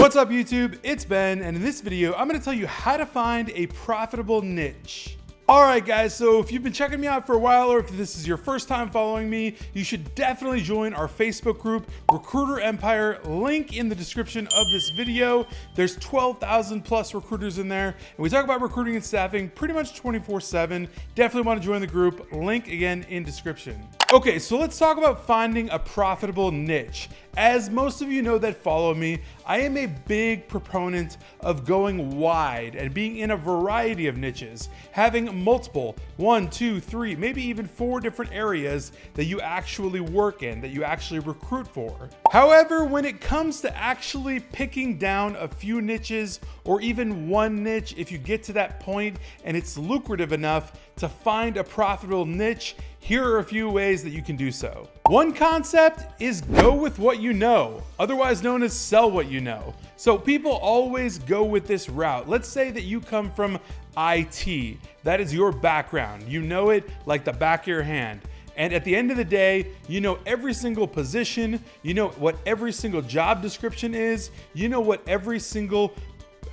What's up YouTube? It's Ben, and in this video, I'm gonna tell you how to find a profitable niche. All right guys, so if you've been checking me out for a while or if this is your first time following me, you should definitely join our Facebook group, Recruiter Empire, link in the description of this video. There's 12,000 plus recruiters in there, and we talk about recruiting and staffing pretty much 24/7. Definitely wanna join the group, link again in description. Okay, so let's talk about finding a profitable niche. As most of you know that follow me, I am a big proponent of going wide and being in a variety of niches, having multiple, 1, 2, 3, maybe even 4 different areas that you actually work in, that you actually recruit for. However, when it comes to actually picking down a few niches or even one niche, if you get to that point and it's lucrative enough to find a profitable niche, here are a few ways that you can do so. One concept is go with what you know, otherwise known as sell what you know. So people always go with this route. Let's say that you come from IT. That is your background. You know it like the back of your hand. And at the end of the day, you know every single position, you know what every single job description is, you know what every single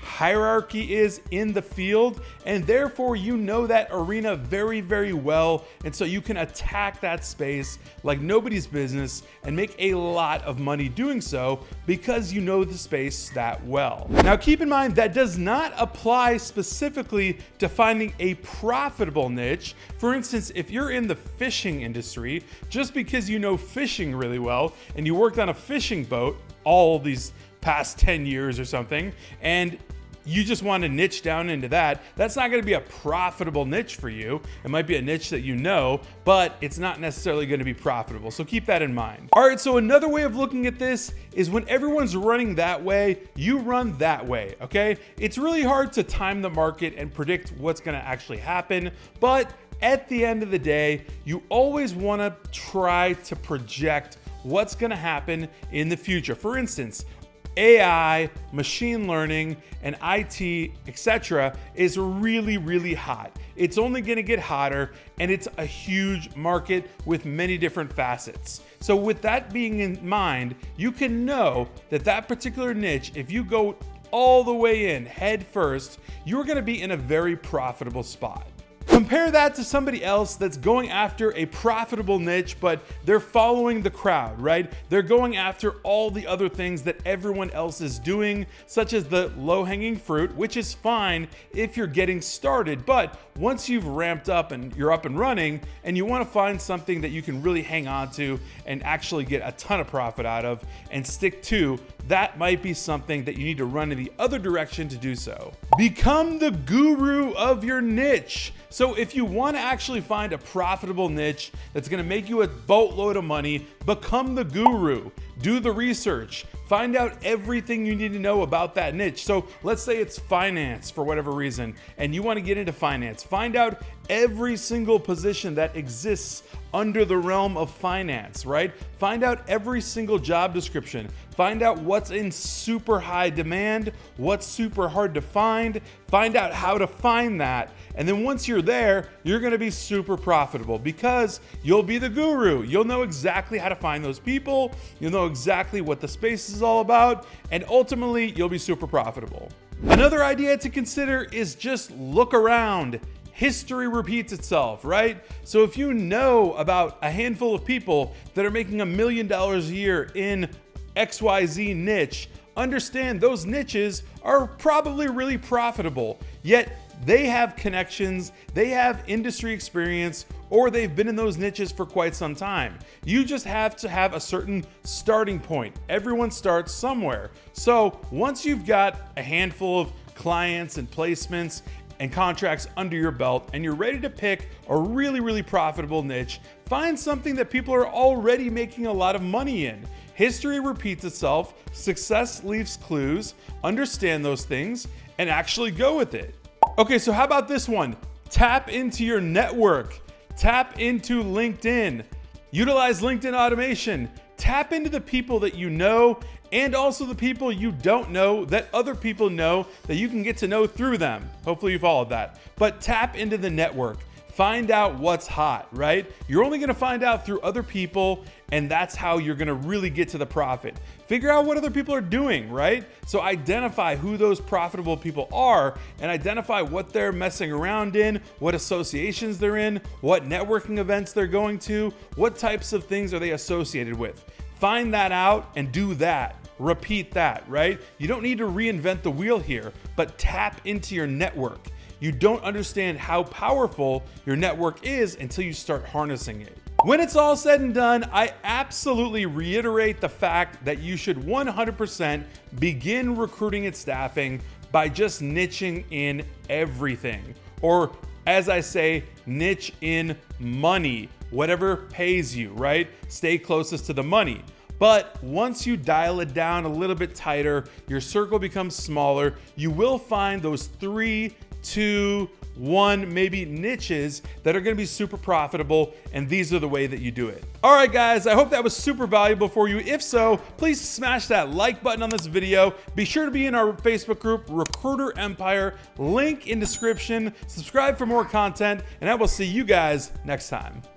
hierarchy is in the field, and therefore you know that arena very, very well, and so you can attack that space like nobody's business and make a lot of money doing so because you know the space that well. Now keep in mind that does not apply specifically to finding a profitable niche. For instance, if you're in the fishing industry, just because you know fishing really well and you worked on a fishing boat all these past 10 years or something, and you just want to niche down into that, that's not going to be a profitable niche for you. It might be a niche that you know, but it's not necessarily going to be profitable. So keep that in mind. All right, so another way of looking at this is when everyone's running that way, you run that way, okay? It's really hard to time the market and predict what's going to actually happen, but at the end of the day, you always want to try to project what's going to happen in the future. For instance, AI, machine learning, and IT, etc. is really, really hot. It's only gonna get hotter, and it's a huge market with many different facets. So with that being in mind, you can know that that particular niche, if you go all the way in head first, you're gonna be in a very profitable spot. Compare that to somebody else that's going after a profitable niche, but they're following the crowd, right? They're going after all the other things that everyone else is doing, such as the low-hanging fruit, which is fine if you're getting started. But once you've ramped up and you're up and running, and you want to find something that you can really hang on to and actually get a ton of profit out of and stick to, that might be something that you need to run in the other direction to do so. Become the guru of your niche. So if you want to actually find a profitable niche that's going to make you a boatload of money, become the guru. Do the research. Find out everything you need to know about that niche. So let's say it's finance for whatever reason, and you want to get into finance. Find out every single position that exists under the realm of finance, right? Find out every single job description. Find out what's in super high demand, what's super hard to find. Find out how to find that. And then once you're there, you're gonna be super profitable because you'll be the guru. You'll know exactly how to find those people. You'll know exactly what the space is all about. And ultimately, you'll be super profitable. Another idea to consider is just look around. History repeats itself, right? So if you know about a handful of people that are making $1 million a year in XYZ niche, understand those niches are probably really profitable, yet they have connections, they have industry experience, or they've been in those niches for quite some time. You just have to have a certain starting point. Everyone starts somewhere. So once you've got a handful of clients and placements and contracts under your belt and you're ready to pick a really, really profitable niche, find something that people are already making a lot of money in. History repeats itself, success leaves clues, understand those things, and actually go with it. Okay, so how about this one? Tap into your network. Tap into LinkedIn. Utilize LinkedIn automation. Tap into the people that you know and also the people you don't know that other people know that you can get to know through them. Hopefully you followed that. But tap into the network. Find out what's hot, right? You're only gonna find out through other people, and that's how you're gonna really get to the profit. Figure out what other people are doing, right? So identify who those profitable people are and identify what they're messing around in, what associations they're in, what networking events they're going to, what types of things are they associated with. Find that out and do that. Repeat that, right? You don't need to reinvent the wheel here, but tap into your network. You don't understand how powerful your network is until you start harnessing it. When it's all said and done, I absolutely reiterate the fact that you should 100% begin recruiting and staffing by just niching in everything. Or as I say, niche in money, whatever pays you, right? Stay closest to the money. But once you dial it down a little bit tighter, your circle becomes smaller, you will find those 3, 2, 1, maybe niches that are gonna be super profitable, and these are the way that you do it. All right, guys, I hope that was super valuable for you. If so, please smash that like button on this video. Be sure to be in our Facebook group, Recruiter Empire, link in description. Subscribe for more content, and I will see you guys next time.